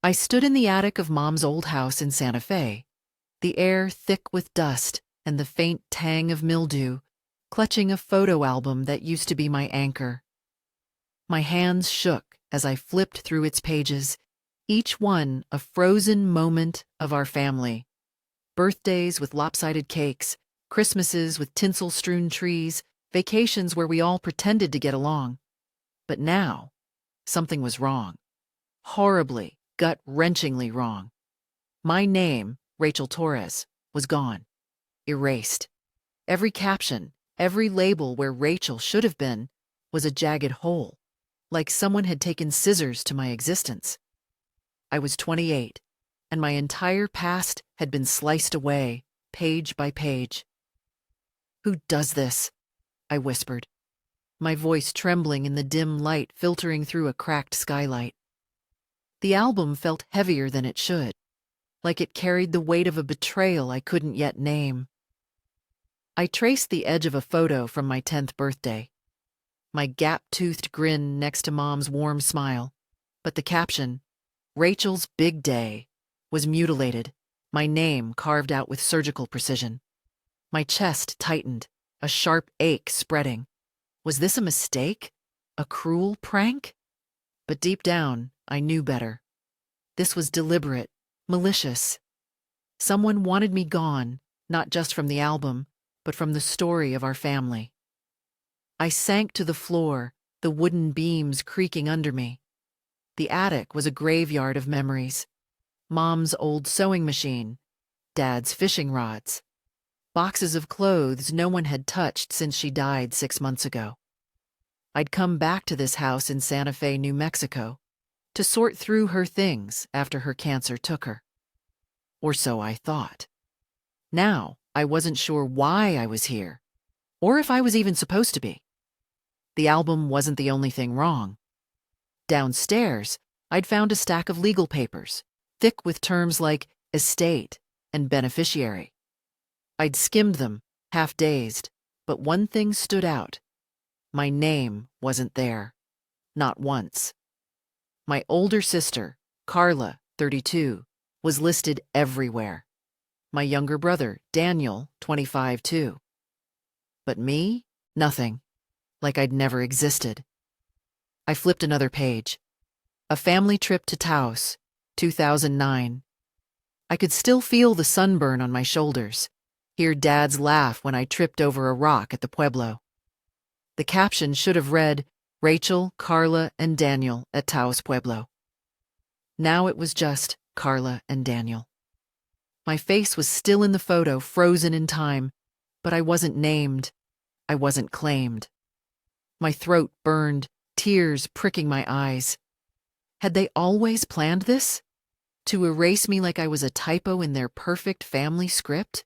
I stood in the attic of Mom's old house in Santa Fe, the air thick with dust and the faint tang of mildew, clutching a photo album that used to be my anchor. My hands shook as I flipped through its pages, each one a frozen moment of our family. Birthdays with lopsided cakes, Christmases with tinsel-strewn trees, vacations where we all pretended to get along. But now, something was wrong. Horribly, gut-wrenchingly wrong. My name, Rachel Torres, was gone. Erased. Every caption, every label where Rachel should have been, was a jagged hole, like someone had taken scissors to my existence. I was 28, and my entire past had been sliced away, page by page. "Who does this?" I whispered, my voice trembling in the dim light filtering through a cracked skylight. The album felt heavier than it should, like it carried the weight of a betrayal I couldn't yet name. I traced the edge of a photo from my 10th birthday, my gap-toothed grin next to Mom's warm smile, but the caption, "Rachel's Big Day," was mutilated, my name carved out with surgical precision. My chest tightened, a sharp ache spreading. Was this a mistake? A cruel prank? But deep down, I knew better. This was deliberate, malicious. Someone wanted me gone, not just from the album, but from the story of our family. I sank to the floor, the wooden beams creaking under me. The attic was a graveyard of memories. Mom's old sewing machine, Dad's fishing rods, boxes of clothes no one had touched since she died 6 months ago. I'd come back to this house in Santa Fe, New Mexico, to sort through her things after her cancer took her. Or so I thought. Now, I wasn't sure why I was here, or if I was even supposed to be. The album wasn't the only thing wrong. Downstairs, I'd found a stack of legal papers, thick with terms like estate and beneficiary. I'd skimmed them, half dazed, but one thing stood out. My name wasn't there. Not once. My older sister, Carla, 32, was listed everywhere. My younger brother, Daniel, 25 too. But me? Nothing. Like I'd never existed. I flipped another page. A family trip to Taos, 2009. I could still feel the sunburn on my shoulders, hear Dad's laugh when I tripped over a rock at the Pueblo. The caption should have read, "Rachel, Carla, and Daniel at Taos Pueblo." Now it was just Carla and Daniel. My face was still in the photo, frozen in time, but I wasn't named. I wasn't claimed. My throat burned, tears pricking my eyes. Had they always planned this? To erase me like I was a typo in their perfect family script?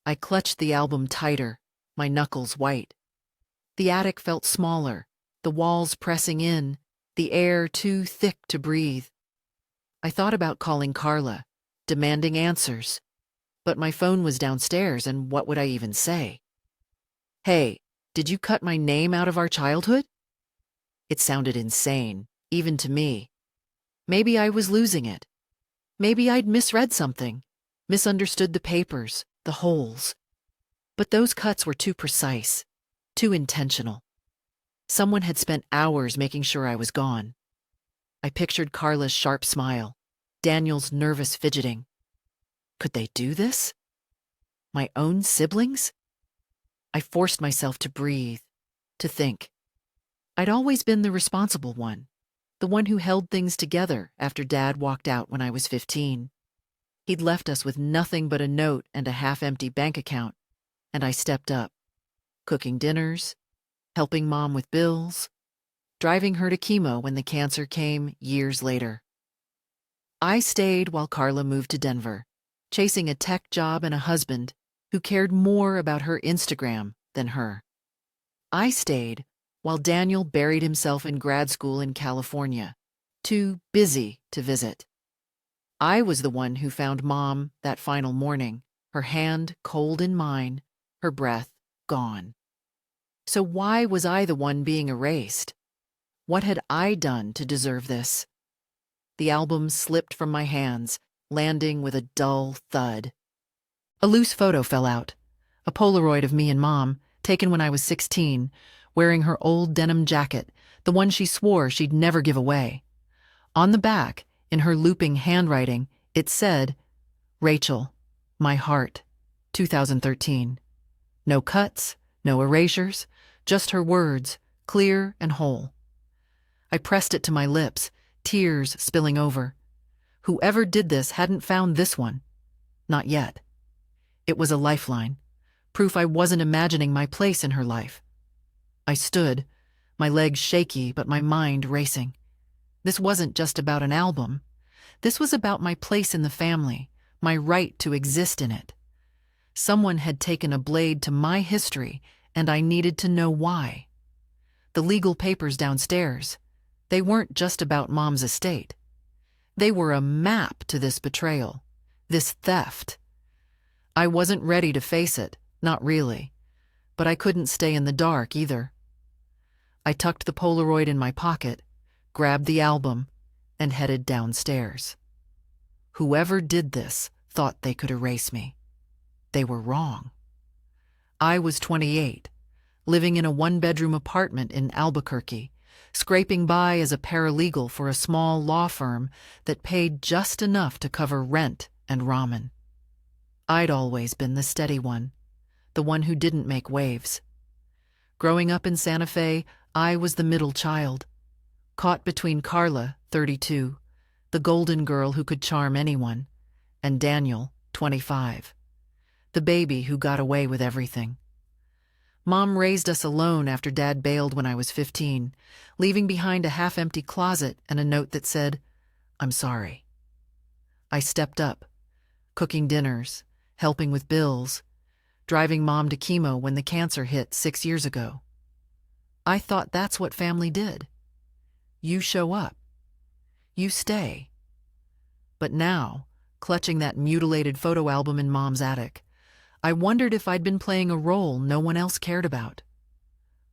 I clutched the album tighter, my knuckles white. The attic felt smaller, the walls pressing in, the air too thick to breathe. I thought about calling Carla, demanding answers. But my phone was downstairs, and what would I even say? "Hey, did you cut my name out of our childhood?" It sounded insane, even to me. Maybe I was losing it. Maybe I'd misread something, misunderstood the papers, the holes. But those cuts were too precise, too intentional. Someone had spent hours making sure I was gone. I pictured Carla's sharp smile, Daniel's nervous fidgeting. Could they do this? My own siblings? I forced myself to breathe, to think. I'd always been the responsible one, the one who held things together after Dad walked out when I was 15. He'd left us with nothing but a note and a half-empty bank account, and I stepped up, cooking dinners, helping Mom with bills, driving her to chemo when the cancer came years later. I stayed while Carla moved to Denver, chasing a tech job and a husband who cared more about her Instagram than her. I stayed while Daniel buried himself in grad school in California, too busy to visit. I was the one who found Mom that final morning, her hand cold in mine, her breath gone. So why was I the one being erased? What had I done to deserve this? The album slipped from my hands, landing with a dull thud. A loose photo fell out. A Polaroid of me and Mom, taken when I was 16, wearing her old denim jacket, the one she swore she'd never give away. On the back, in her looping handwriting, it said, "Rachel, my heart, 2013. No cuts, no erasures, just her words, clear and whole. I pressed it to my lips, tears spilling over. Whoever did this hadn't found this one. Not yet. It was a lifeline, proof I wasn't imagining my place in her life. I stood, my legs shaky but my mind racing. This wasn't just about an album. This was about my place in the family, my right to exist in it. Someone had taken a blade to my history, and I needed to know why. The legal papers downstairs, they weren't just about Mom's estate. They were a map to this betrayal, this theft. I wasn't ready to face it, not really, but I couldn't stay in the dark either. I tucked the Polaroid in my pocket, grabbed the album, and headed downstairs. Whoever did this thought they could erase me. They were wrong. I was 28, living in a one-bedroom apartment in Albuquerque, scraping by as a paralegal for a small law firm that paid just enough to cover rent and ramen. I'd always been the steady one, the one who didn't make waves. Growing up in Santa Fe, I was the middle child, caught between Carla, 32, the golden girl who could charm anyone, and Daniel, 25, the baby who got away with everything. Mom raised us alone after Dad bailed when I was 15, leaving behind a half-empty closet and a note that said, "I'm sorry." I stepped up, cooking dinners, helping with bills, driving Mom to chemo when the cancer hit 6 years ago. I thought that's what family did. You show up. You stay. But now, clutching that mutilated photo album in Mom's attic, I wondered if I'd been playing a role no one else cared about.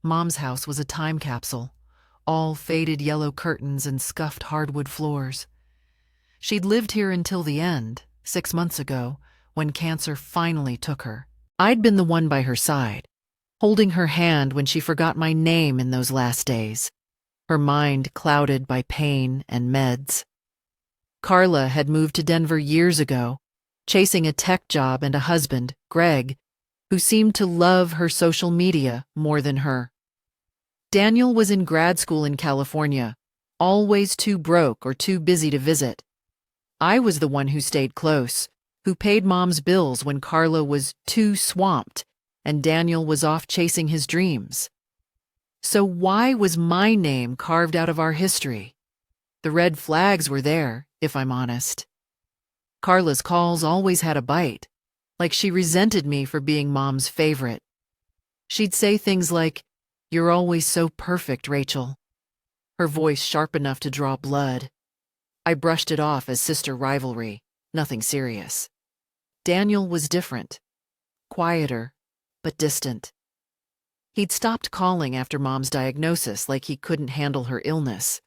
Mom's house was a time capsule, all faded yellow curtains and scuffed hardwood floors. She'd lived here until the end, 6 months ago, when cancer finally took her. I'd been the one by her side, holding her hand when she forgot my name in those last days, her mind clouded by pain and meds. Carla had moved to Denver years ago, chasing a tech job and a husband, Greg, who seemed to love her social media more than her. Daniel was in grad school in California, always too broke or too busy to visit. I was the one who stayed close, who paid Mom's bills when Carla was too swamped and Daniel was off chasing his dreams. So why was my name carved out of our history? The red flags were there, if I'm honest. Carla's calls always had a bite, like she resented me for being Mom's favorite. She'd say things like, "You're always so perfect, Rachel," her voice sharp enough to draw blood. I brushed it off as sister rivalry, nothing serious. Daniel was different, quieter, but distant. He'd stopped calling after Mom's diagnosis like he couldn't handle her illness.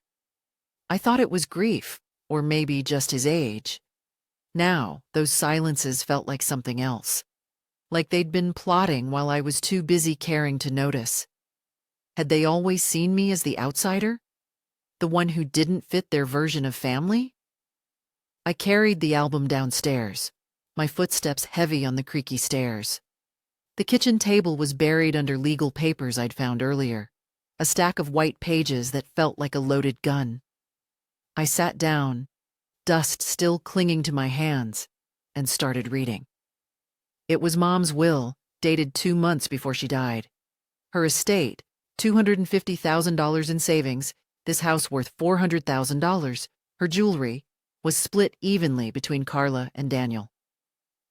I thought it was grief, or maybe just his age. Now, those silences felt like something else, like they'd been plotting while I was too busy caring to notice. Had they always seen me as the outsider? The one who didn't fit their version of family? I carried the album downstairs, my footsteps heavy on the creaky stairs. The kitchen table was buried under legal papers I'd found earlier, a stack of white pages that felt like a loaded gun. I sat down, dust still clinging to my hands, and started reading. It was Mom's will, dated 2 months before she died. Her estate, $250,000 in savings, this house worth $400,000, her jewelry, was split evenly between Carla and Daniel.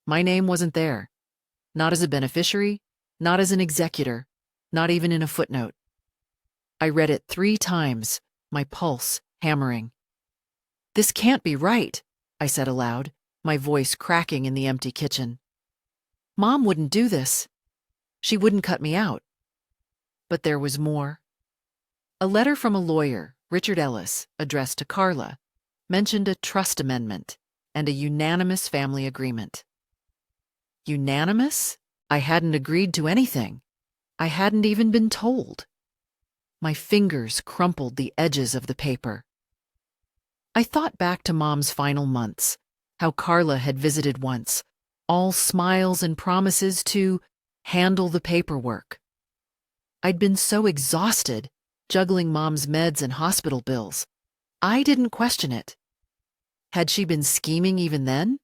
My name wasn't there. Not as a beneficiary, not as an executor, not even in a footnote. I read it 3 times, my pulse hammering. "This can't be right," I said aloud, my voice cracking in the empty kitchen. "Mom wouldn't do this. She wouldn't cut me out." But there was more. A letter from a lawyer, Richard Ellis, addressed to Carla, mentioned a trust amendment and a unanimous family agreement. Unanimous? I hadn't agreed to anything. I hadn't even been told. My fingers crumpled the edges of the paper. I thought back to Mom's final months, how Carla had visited once, all smiles and promises to handle the paperwork. I'd been so exhausted, juggling Mom's meds and hospital bills. I didn't question it. Had she been scheming even then?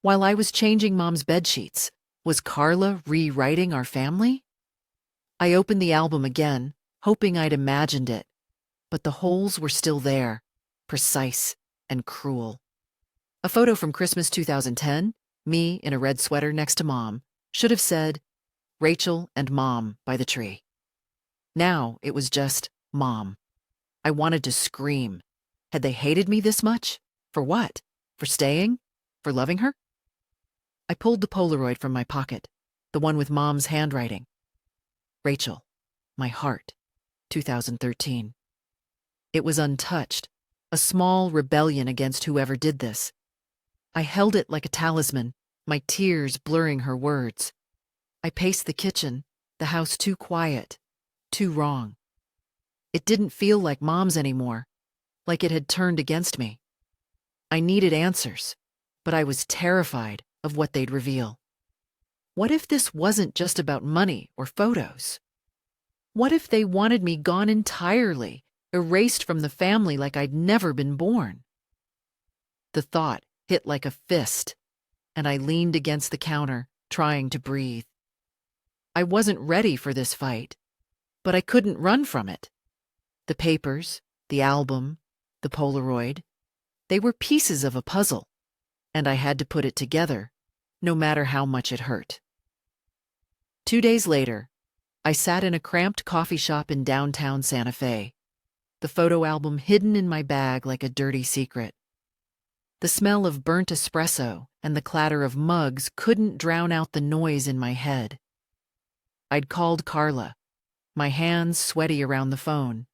While I was changing Mom's bedsheets, was Carla rewriting our family? I opened the album again, hoping I'd imagined it, but the holes were still there, precise and cruel. A photo from Christmas 2010, me in a red sweater next to Mom, should have said, Rachel and Mom by the tree. Now it was just Mom. I wanted to scream. Had they hated me this much? For what? For staying? For loving her? I pulled the Polaroid from my pocket, the one with Mom's handwriting. Rachel, my heart, 2013. It was untouched, a small rebellion against whoever did this. I held it like a talisman, my tears blurring her words. I paced the kitchen, the house too quiet, too wrong. It didn't feel like Mom's anymore, like it had turned against me. I needed answers, but I was terrified of what they'd reveal. What if this wasn't just about money or photos? What if they wanted me gone entirely, erased from the family like I'd never been born? The thought hit like a fist, and I leaned against the counter, trying to breathe. I wasn't ready for this fight, but I couldn't run from it. The papers, the album, the Polaroid, they were pieces of a puzzle, and I had to put it together, no matter how much it hurt. 2 days later, I sat in a cramped coffee shop in downtown Santa Fe, the photo album hidden in my bag like a dirty secret. The smell of burnt espresso and the clatter of mugs couldn't drown out the noise in my head. I'd called Carla, my hands sweaty around the phone.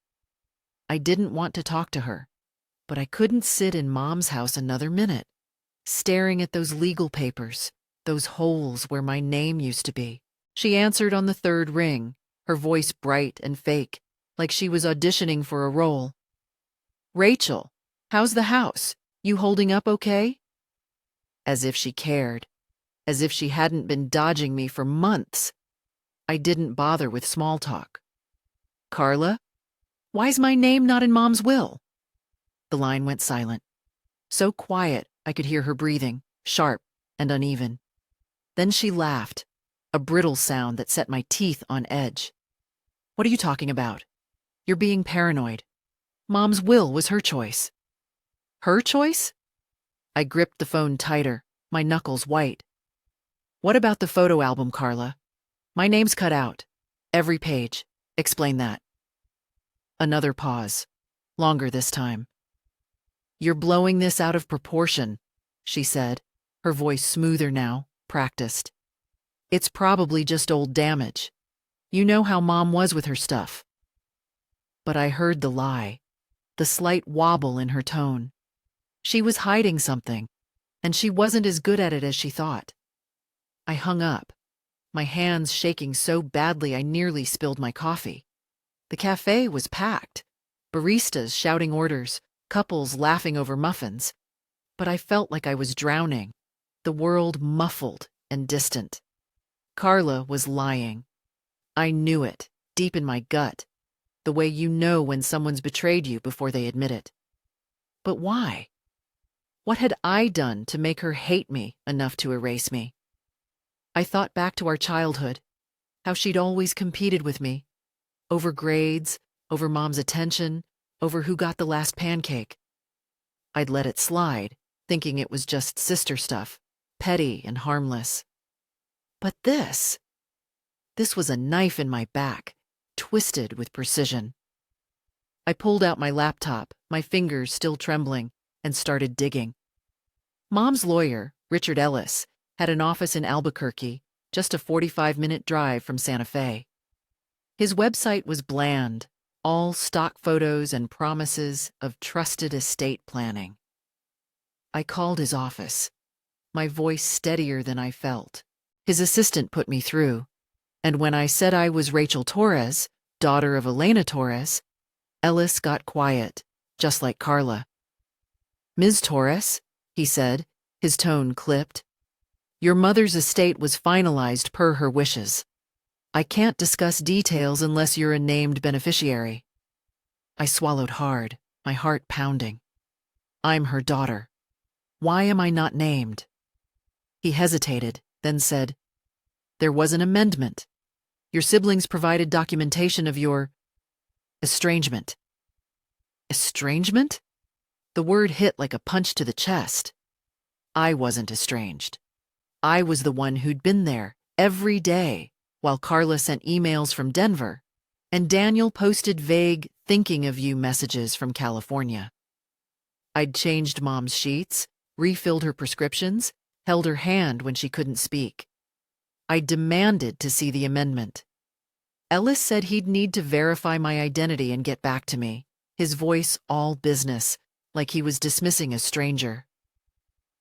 I didn't want to talk to her, but I couldn't sit in Mom's house another minute, staring at those legal papers, those holes where my name used to be. She answered on the third ring, her voice bright and fake, like she was auditioning for a role. Rachel, how's the house? You holding up okay? As if she cared, as if she hadn't been dodging me for months. I didn't bother with small talk. Carla, why's my name not in Mom's will? The line went silent. So quiet I could hear her breathing, sharp and uneven. Then she laughed, a brittle sound that set my teeth on edge. What are you talking about? You're being paranoid. Mom's will was her choice. Her choice? I gripped the phone tighter, my knuckles white. What about the photo album, Carla? My name's cut out. Every page. Explain that. Another pause. Longer this time. You're blowing this out of proportion, she said, her voice smoother now, practiced. It's probably just old damage. You know how Mom was with her stuff. But I heard the lie, the slight wobble in her tone. She was hiding something, and she wasn't as good at it as she thought. I hung up, my hands shaking so badly I nearly spilled my coffee. The cafe was packed, baristas shouting orders, couples laughing over muffins. But I felt like I was drowning, the world muffled and distant. Carla was lying. I knew it, deep in my gut, the way you know when someone's betrayed you before they admit it. But why? What had I done to make her hate me enough to erase me? I thought back to our childhood, how she'd always competed with me, over grades, over Mom's attention, over who got the last pancake. I'd let it slide, thinking it was just sister stuff, petty and harmless. But this was a knife in my back, twisted with precision. I pulled out my laptop, my fingers still trembling, and started digging. Mom's lawyer, Richard Ellis, had an office in Albuquerque, just a 45-minute drive from Santa Fe. His website was bland, all stock photos and promises of trusted estate planning. I called his office, my voice steadier than I felt. His assistant put me through, and when I said I was Rachel Torres, daughter of Elena Torres, Ellis got quiet, just like Carla. "Ms. Torres," he said, his tone clipped, "your mother's estate was finalized per her wishes. I can't discuss details unless you're a named beneficiary." I swallowed hard, my heart pounding. I'm her daughter. Why am I not named? He hesitated, then said, "There was an amendment. Your siblings provided documentation of your estrangement." Estrangement? The word hit like a punch to the chest. I wasn't estranged. I was the one who'd been there every day while Carla sent emails from Denver and Daniel posted vague thinking of you messages from California. I'd changed Mom's sheets, refilled her prescriptions, held her hand when she couldn't speak. I demanded to see the amendment. Ellis said he'd need to verify my identity and get back to me, his voice all business, like he was dismissing a stranger.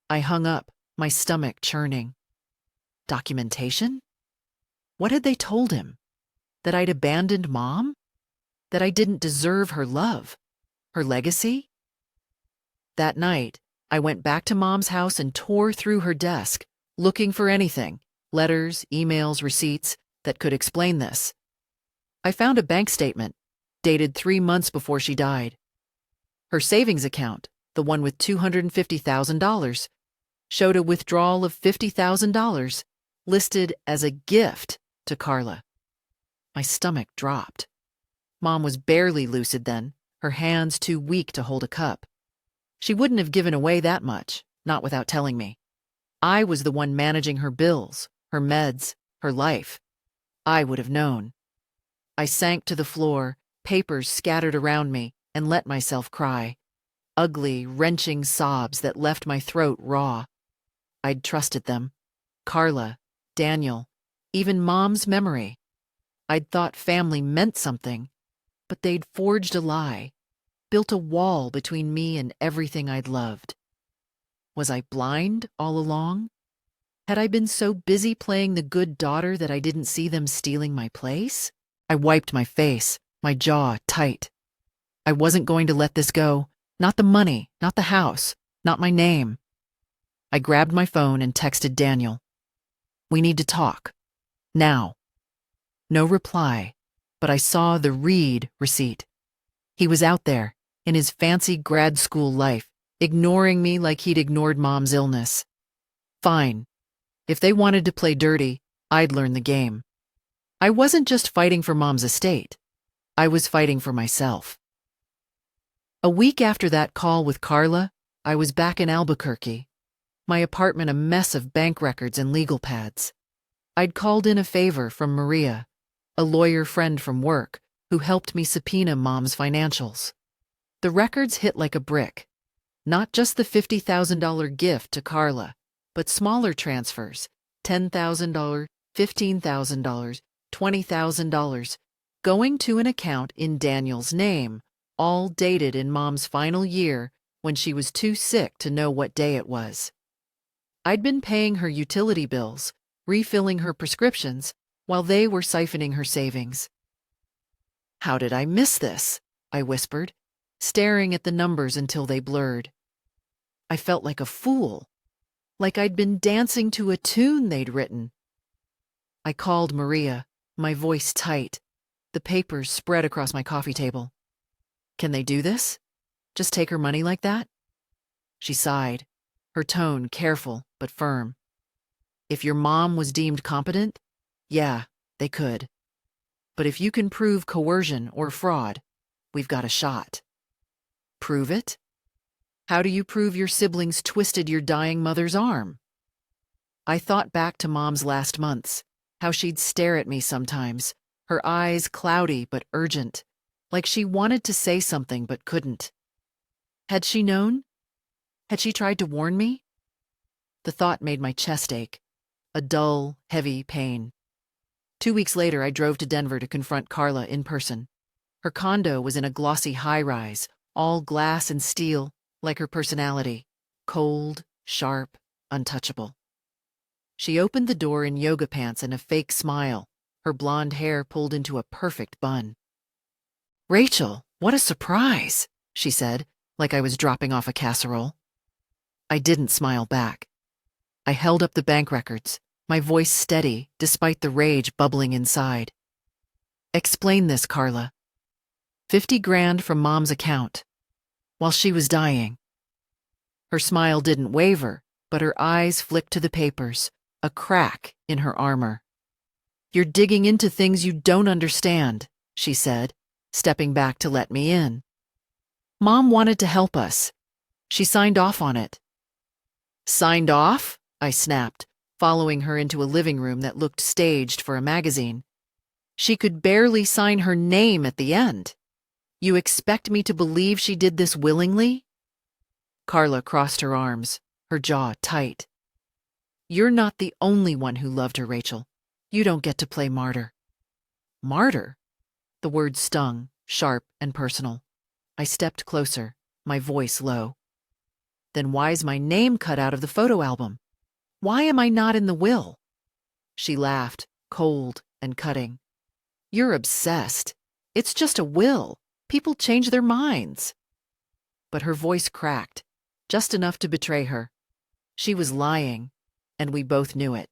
I hung up, my stomach churning. Documentation? What had they told him? That I'd abandoned Mom? That I didn't deserve her love? Her legacy? That night, I went back to Mom's house and tore through her desk, looking for anything, letters, emails, receipts, that could explain this. I found a bank statement, dated 3 months before she died. Her savings account, the one with $250,000, showed a withdrawal of $50,000, listed as a gift to Carla. My stomach dropped. Mom was barely lucid then, her hands too weak to hold a cup. She wouldn't have given away that much, not without telling me. I was the one managing her bills, her meds, her life. I would have known. I sank to the floor, papers scattered around me, and let myself cry. Ugly, wrenching sobs that left my throat raw. I'd trusted them. Carla, Daniel, even Mom's memory. I'd thought family meant something, but they'd forged a lie, built a wall between me and everything I'd loved. Was I blind all along? Had I been so busy playing the good daughter that I didn't see them stealing my place? I wiped my face, my jaw tight. I wasn't going to let this go. Not the money, not the house, not my name. I grabbed my phone and texted Daniel. "We need to talk. Now." No reply, but I saw the read receipt. He was out there, in his fancy grad school life, ignoring me like he'd ignored Mom's illness. Fine. If they wanted to play dirty, I'd learn the game. I wasn't just fighting for Mom's estate. I was fighting for myself. A week after that call with Carla, I was back in Albuquerque, my apartment a mess of bank records and legal pads. I'd called in a favor from Maria, a lawyer friend from work, who helped me subpoena Mom's financials. The records hit like a brick. Not just the $50,000 gift to Carla, but smaller transfers, $10,000, $15,000, $20,000, going to an account in Daniel's name, all dated in Mom's final year when she was too sick to know what day it was. I'd been paying her utility bills, refilling her prescriptions, while they were siphoning her savings. "How did I miss this?" I whispered, staring at the numbers until they blurred. I felt like a fool, like I'd been dancing to a tune they'd written. I called Maria, my voice tight, the papers spread across my coffee table. "Can they do this? Just take her money like that?" She sighed, her tone careful but firm. "If your mom was deemed competent, yeah, they could. But if you can prove coercion or fraud, we've got a shot." "Prove it? How do you prove your siblings twisted your dying mother's arm?" I thought back to Mom's last months, how she'd stare at me sometimes, her eyes cloudy but urgent, like she wanted to say something but couldn't. Had she known? Had she tried to warn me? The thought made my chest ache, a dull, heavy pain. 2 weeks later, I drove to Denver to confront Carla in person. Her condo was in a glossy high-rise, all glass and steel, like her personality, cold, sharp, untouchable. She opened the door in yoga pants and a fake smile, her blonde hair pulled into a perfect bun. "Rachel, what a surprise," she said, like I was dropping off a casserole. I didn't smile back. I held up the bank records, my voice steady despite the rage bubbling inside. "Explain this, Carla." 50 grand from Mom's account. While she was dying. Her smile didn't waver, but her eyes flicked to the papers, a crack in her armor. "You're digging into things you don't understand," she said, stepping back to let me in. "Mom wanted to help us. She signed off on it." "Signed off?" I snapped, following her into a living room that looked staged for a magazine. "She could barely sign her name at the end. You expect me to believe she did this willingly?" Carla crossed her arms, her jaw tight. "You're not the only one who loved her, Rachel. You don't get to play martyr." "Martyr?" The word stung, sharp and personal. I stepped closer, my voice low. "Then why's my name cut out of the photo album? Why am I not in the will?" She laughed, cold and cutting. "You're obsessed. It's just a will. People change their minds." But her voice cracked, just enough to betray her. She was lying, and we both knew it.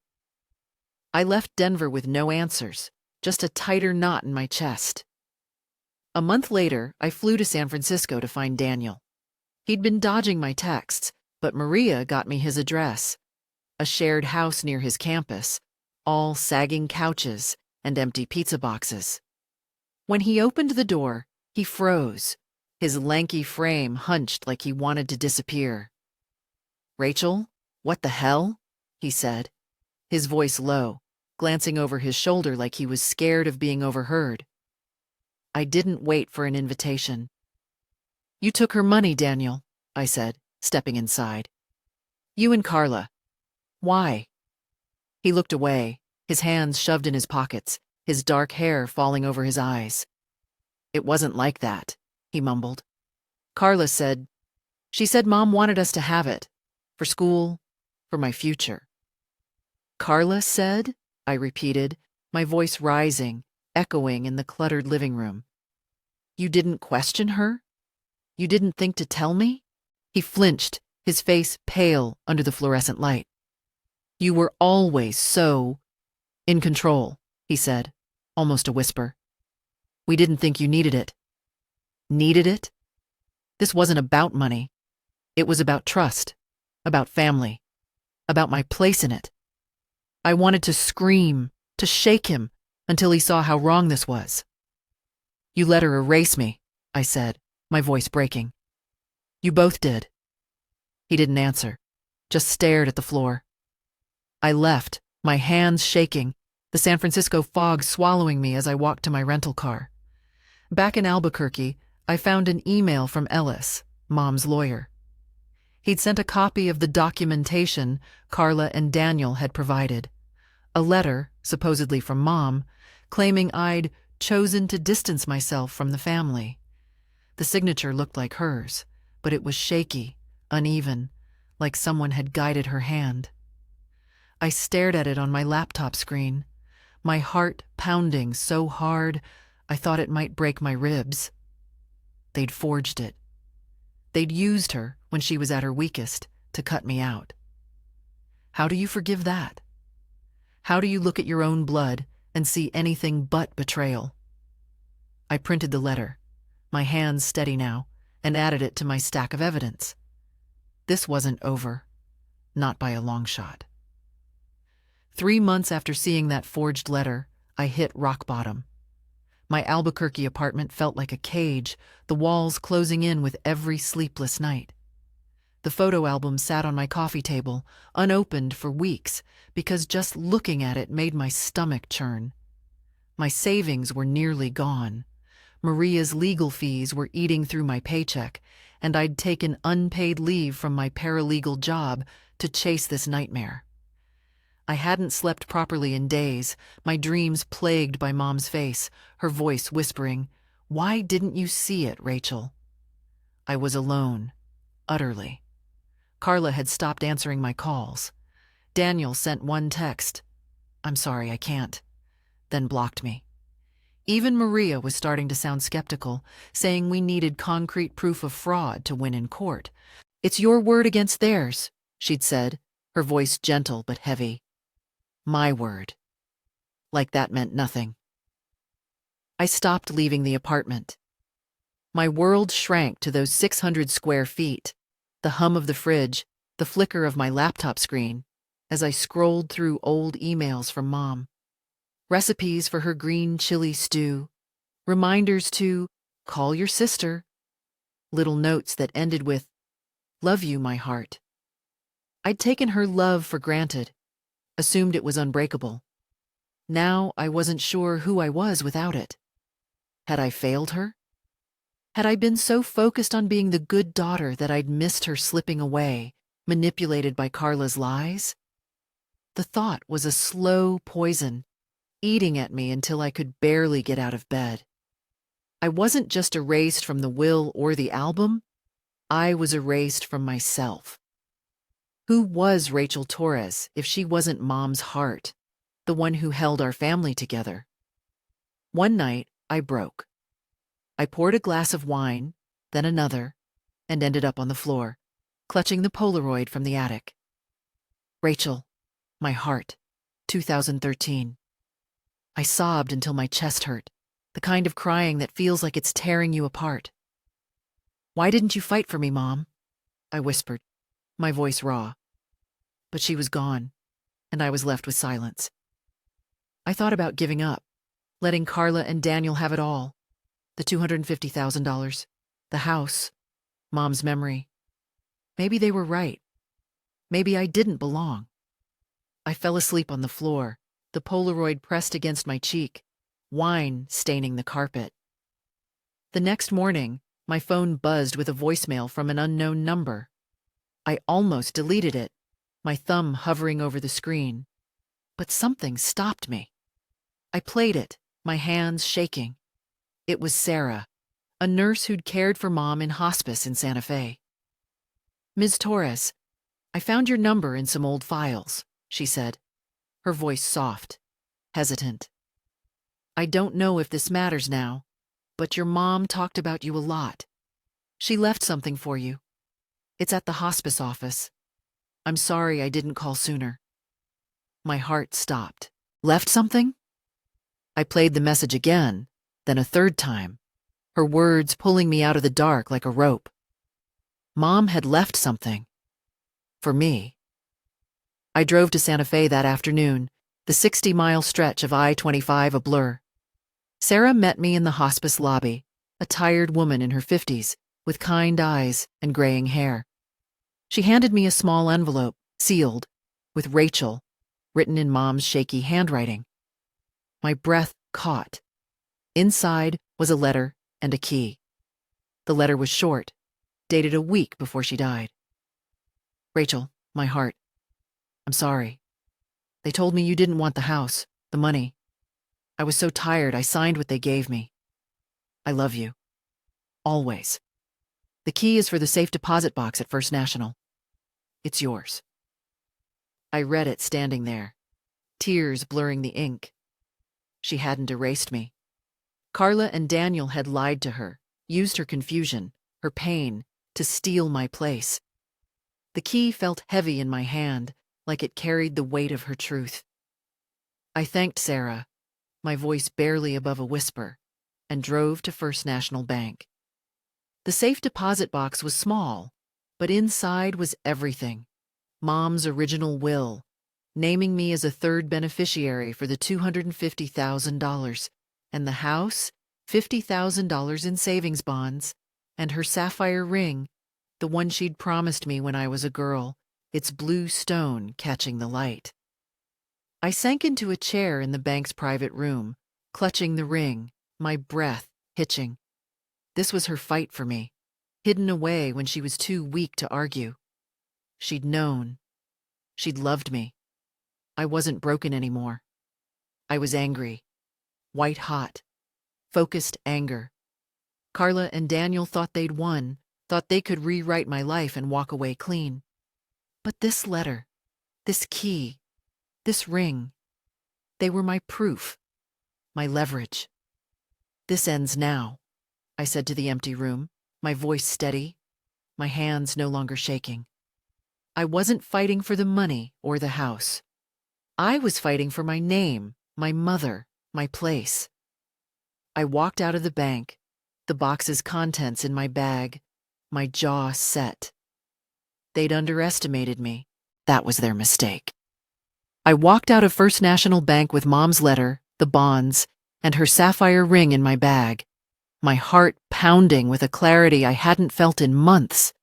I left Denver with no answers, just a tighter knot in my chest. A month later, I flew to San Francisco to find Daniel. He'd been dodging my texts, but Maria got me his address. A shared house near his campus, all sagging couches and empty pizza boxes. When he opened the door, he froze, his lanky frame hunched like he wanted to disappear. "Rachel, what the hell?" he said, his voice low, glancing over his shoulder like he was scared of being overheard. I didn't wait for an invitation. "You took her money, Daniel," I said, stepping inside. "You and Carla. Why?" He looked away, his hands shoved in his pockets, his dark hair falling over his eyes. "It wasn't like that," he mumbled. "Carla said, she said Mom wanted us to have it. For school, for my future." "Carla said?" I repeated, my voice rising, echoing in the cluttered living room. "You didn't question her? You didn't think to tell me?" He flinched, his face pale under the fluorescent light. "You were always so in control," he said, almost a whisper. "We didn't think you needed it." Needed it? This wasn't about money. It was about trust, about family, about my place in it. I wanted to scream, to shake him, until he saw how wrong this was. "You let her erase me," I said, my voice breaking. "You both did." He didn't answer, just stared at the floor. I left, my hands shaking, the San Francisco fog swallowing me as I walked to my rental car. Back in Albuquerque, I found an email from Ellis, Mom's lawyer. He'd sent a copy of the documentation Carla and Daniel had provided. A letter, supposedly from Mom, claiming I'd chosen to distance myself from the family. The signature looked like hers, but it was shaky, uneven, like someone had guided her hand. I stared at it on my laptop screen, my heart pounding so hard I thought it might break my ribs. They'd forged it. They'd used her, when she was at her weakest, to cut me out. How do you forgive that? How do you look at your own blood and see anything but betrayal? I printed the letter, my hands steady now, and added it to my stack of evidence. This wasn't over, not by a long shot. 3 months after seeing that forged letter, I hit rock bottom. My Albuquerque apartment felt like a cage, the walls closing in with every sleepless night. The photo album sat on my coffee table, unopened for weeks, because just looking at it made my stomach churn. My savings were nearly gone. Maria's legal fees were eating through my paycheck, and I'd taken unpaid leave from my paralegal job to chase this nightmare. I hadn't slept properly in days, my dreams plagued by Mom's face, her voice whispering, Why didn't you see it, Rachel? I was alone, utterly. Carla had stopped answering my calls. Daniel sent one text, "I'm sorry, I can't," then blocked me. Even Maria was starting to sound skeptical, saying we needed concrete proof of fraud to win in court. "It's your word against theirs," she'd said, her voice gentle but heavy. My word. Like that meant nothing. I stopped leaving the apartment. My world shrank to those 600 square feet, the hum of the fridge, the flicker of my laptop screen, as I scrolled through old emails from Mom. Recipes for her green chili stew, reminders to call your sister, little notes that ended with, "Love you, my heart." I'd taken her love for granted, assumed it was unbreakable. Now I wasn't sure who I was without it. Had I failed her? Had I been so focused on being the good daughter that I'd missed her slipping away, manipulated by Carla's lies? The thought was a slow poison, eating at me until I could barely get out of bed. I wasn't just erased from the will or the album, I was erased from myself. Who was Rachel Torres if she wasn't Mom's heart, the one who held our family together? One night, I broke. I poured a glass of wine, then another, and ended up on the floor, clutching the Polaroid from the attic. Rachel, my heart, 2013. I sobbed until my chest hurt, the kind of crying that feels like it's tearing you apart. "Why didn't you fight for me, Mom?" I whispered, my voice raw. But she was gone, and I was left with silence. I thought about giving up, letting Carla and Daniel have it all. The $250,000, the house, Mom's memory. Maybe they were right. Maybe I didn't belong. I fell asleep on the floor, the Polaroid pressed against my cheek, wine staining the carpet. The next morning, my phone buzzed with a voicemail from an unknown number. I almost deleted it, my thumb hovering over the screen. But something stopped me. I played it, my hands shaking. It was Sarah, a nurse who'd cared for Mom in hospice in Santa Fe. "Ms. Torres, I found your number in some old files," she said, her voice soft, hesitant. "I don't know if this matters now, but your mom talked about you a lot. She left something for you. It's at the hospice office. I'm sorry I didn't call sooner." My heart stopped. Left something? I played the message again, then a third time, her words pulling me out of the dark like a rope. Mom had left something. For me. I drove to Santa Fe that afternoon, the 60-mile stretch of I-25 a blur. Sarah met me in the hospice lobby, a tired woman in her 50s, with kind eyes and graying hair. She handed me a small envelope, sealed, with Rachel, written in Mom's shaky handwriting. My breath caught. Inside was a letter and a key. The letter was short, dated a week before she died. "Rachel, my heart. I'm sorry. They told me you didn't want the house, the money. I was so tired I signed what they gave me. I love you. Always. The key is for the safe deposit box at First National. It's yours." I read it standing there, tears blurring the ink. She hadn't erased me. Carla and Daniel had lied to her, used her confusion, her pain, to steal my place. The key felt heavy in my hand, like it carried the weight of her truth. I thanked Sarah, my voice barely above a whisper, and drove to First National Bank. The safe deposit box was small, but inside was everything. Mom's original will, naming me as a third beneficiary for the $250,000, and the house, $50,000 in savings bonds, and her sapphire ring, the one she'd promised me when I was a girl, its blue stone catching the light. I sank into a chair in the bank's private room, clutching the ring, my breath hitching. This was her fight for me, hidden away when she was too weak to argue. She'd known. She'd loved me. I wasn't broken anymore. I was angry, white hot, focused anger, Carla and Daniel thought they'd won, thought they could rewrite my life and walk away clean. But this letter, this key, this ring, they were my proof, my leverage. "This ends now," I said to the empty room, my voice steady, my hands no longer shaking. I wasn't fighting for the money or the house. I was fighting for my name, my mother, my place. I walked out of the bank, the box's contents in my bag, my jaw set. They'd underestimated me. That was their mistake. I walked out of First National Bank with Mom's letter, the bonds, and her sapphire ring in my bag, my heart pounding with a clarity I hadn't felt in months.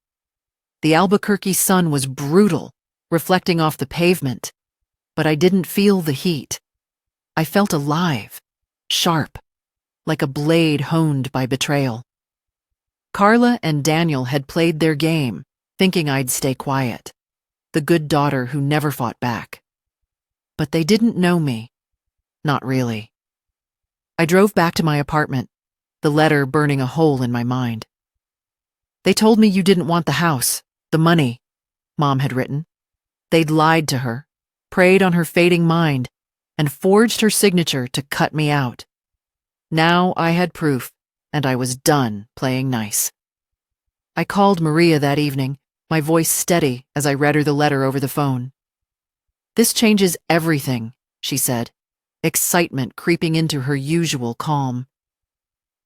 The Albuquerque sun was brutal, reflecting off the pavement, but I didn't feel the heat. I felt alive, sharp, like a blade honed by betrayal. Carla and Daniel had played their game, thinking I'd stay quiet, the good daughter who never fought back. But they didn't know me. Not really. I drove back to my apartment, the letter burning a hole in my mind. "They told me you didn't want the house, the money," Mom had written. They'd lied to her, preyed on her fading mind, and forged her signature to cut me out. Now I had proof, and I was done playing nice. I called Maria that evening, my voice steady as I read her the letter over the phone. "This changes everything," she said, excitement creeping into her usual calm.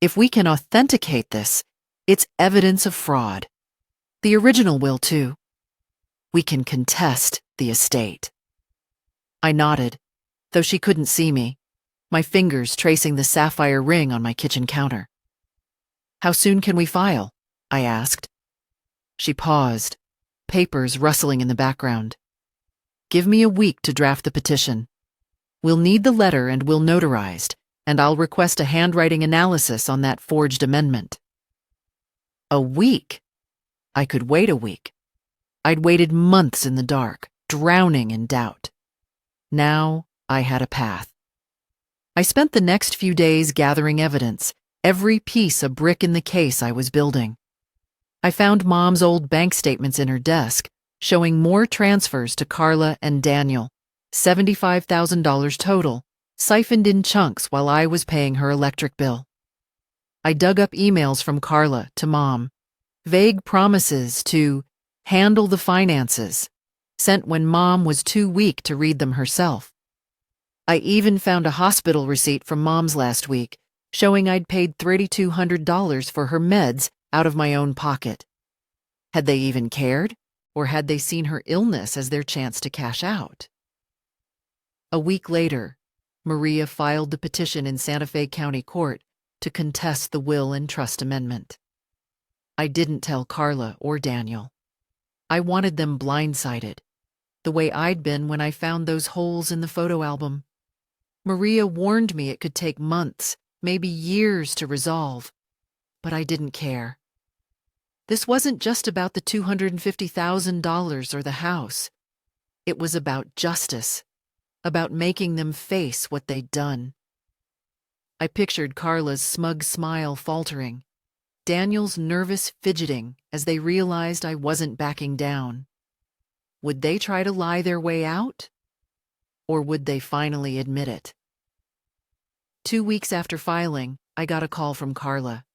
"If we can authenticate this, it's evidence of fraud. The original will, too. We can contest the estate." I nodded, though she couldn't see me, my fingers tracing the sapphire ring on my kitchen counter. "How soon can we file?" I asked. She paused, papers rustling in the background. "Give me a week to draft the petition. We'll need the letter and we'll notarized, and I'll request a handwriting analysis on that forged amendment." A week? I could wait a week. I'd waited months in the dark, drowning in doubt. Now I had a path. I spent the next few days gathering evidence, every piece a brick in the case I was building. I found Mom's old bank statements in her desk, showing more transfers to Carla and Daniel, $75,000 total, siphoned in chunks while I was paying her electric bill. I dug up emails from Carla to Mom, vague promises to handle the finances, sent when Mom was too weak to read them herself. I even found a hospital receipt from Mom's last week, showing I'd paid $3,200 for her meds out of my own pocket. Had they even cared, or had they seen her illness as their chance to cash out? A week later, Maria filed the petition in Santa Fe County Court to contest the will and trust amendment. I didn't tell Carla or Daniel. I wanted them blindsided, the way I'd been when I found those holes in the photo album. Maria warned me it could take months, maybe years to resolve, but I didn't care. This wasn't just about the $250,000 or the house. It was about justice, about making them face what they'd done. I pictured Carla's smug smile faltering, Daniel's nervous fidgeting as they realized I wasn't backing down. Would they try to lie their way out? Or would they finally admit it? 2 weeks after filing, I got a call from Carla.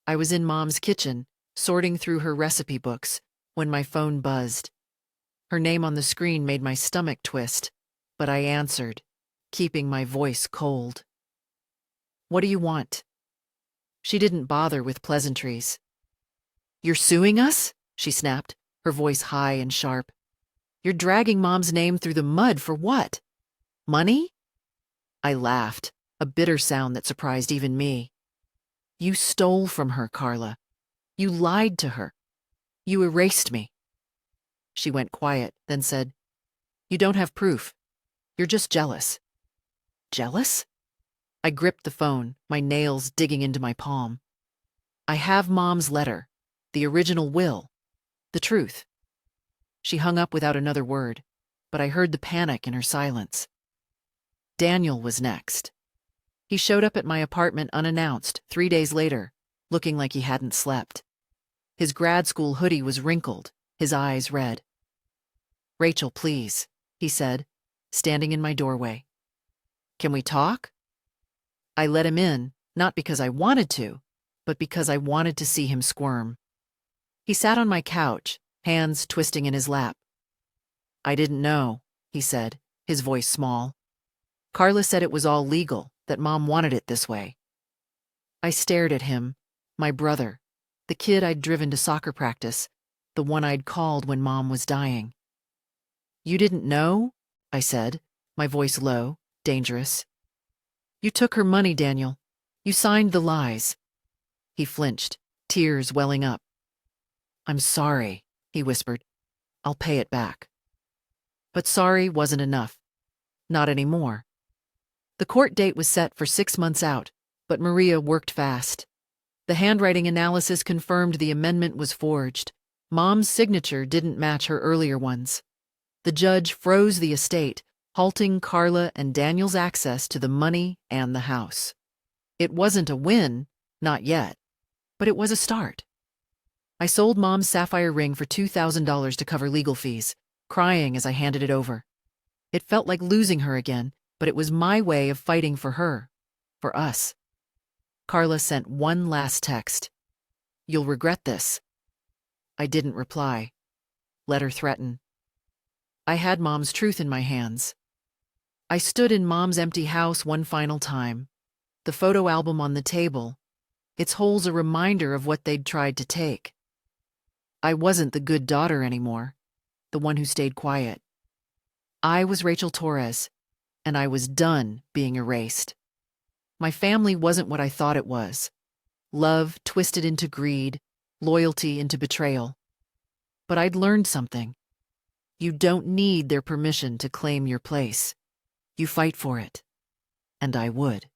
I was in Mom's kitchen, sorting through her recipe books, when my phone buzzed. Her name on the screen made my stomach twist, but I answered, keeping my voice cold. "What do you want?" She didn't bother with pleasantries. "You're suing us?" she snapped, her voice high and sharp. "You're dragging Mom's name through the mud for what? Money?" I laughed, a bitter sound that surprised even me. "You stole from her, Carla. You lied to her. You erased me." She went quiet, then said, "You don't have proof. You're just jealous." Jealous? I gripped the phone, my nails digging into my palm. "I have Mom's letter, the original will, the truth." She hung up without another word, but I heard the panic in her silence. Daniel was next. He showed up at my apartment unannounced 3 days later, looking like he hadn't slept. His grad school hoodie was wrinkled, his eyes red. "Rachel, please," he said, standing in my doorway. "Can we talk?" I let him in, not because I wanted to, but because I wanted to see him squirm. He sat on my couch, hands twisting in his lap. "I didn't know," he said, his voice small. "Carla said it was all legal, that Mom wanted it this way." I stared at him, my brother, the kid I'd driven to soccer practice, the one I'd called when Mom was dying. "You didn't know?" I said, my voice low, dangerous. "You took her money, Daniel. You signed the lies." He flinched, tears welling up. "I'm sorry," he whispered. "I'll pay it back." But sorry wasn't enough. Not anymore. The court date was set for 6 months out, but Maria worked fast. The handwriting analysis confirmed the amendment was forged. Mom's signature didn't match her earlier ones. The judge froze the estate, halting Carla and Daniel's access to the money and the house. It wasn't a win, not yet, but it was a start. I sold Mom's sapphire ring for $2,000 to cover legal fees, crying as I handed it over. It felt like losing her again, but it was my way of fighting for her, for us. Carla sent one last text. "You'll regret this." I didn't reply. Let her threaten. I had Mom's truth in my hands. I stood in Mom's empty house one final time, the photo album on the table, its holes a reminder of what they'd tried to take. I wasn't the good daughter anymore, the one who stayed quiet. I was Rachel Torres, and I was done being erased. My family wasn't what I thought it was. Love twisted into greed, loyalty into betrayal. But I'd learned something. You don't need their permission to claim your place. You fight for it. And I would.